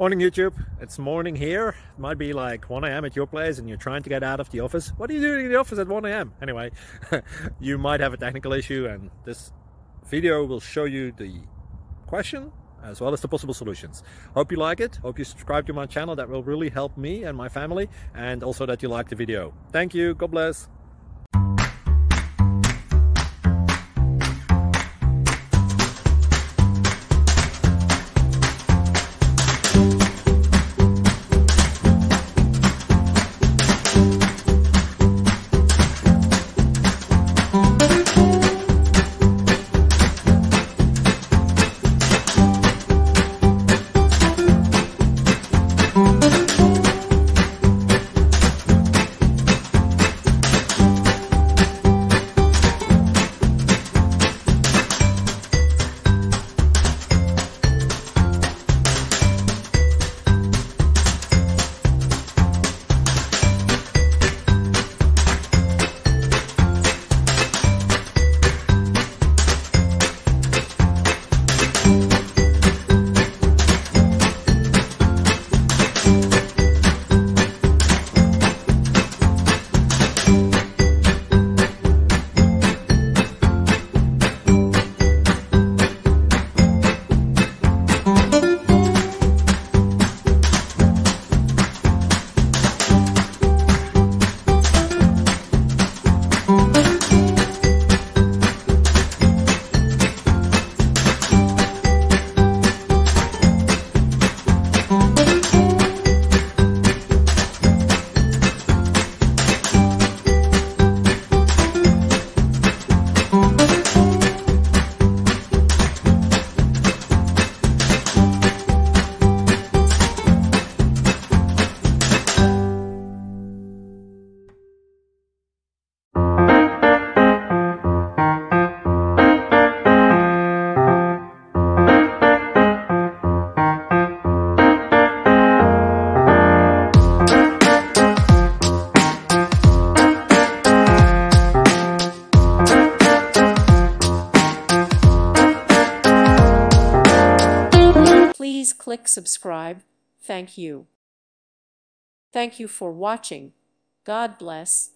Morning YouTube, it's morning here. It might be like 1 a.m. at your place and you're trying to get out of the office. What are you doing in the office at 1 a.m? Anyway, you might have a technical issue and this video will show you the question as well as the possible solutions. Hope you like it, hope you subscribe to my channel. That will really help me and my family, and also that you like the video. Thank you, God bless. Please click subscribe. Thank you. Thank you for watching. God bless.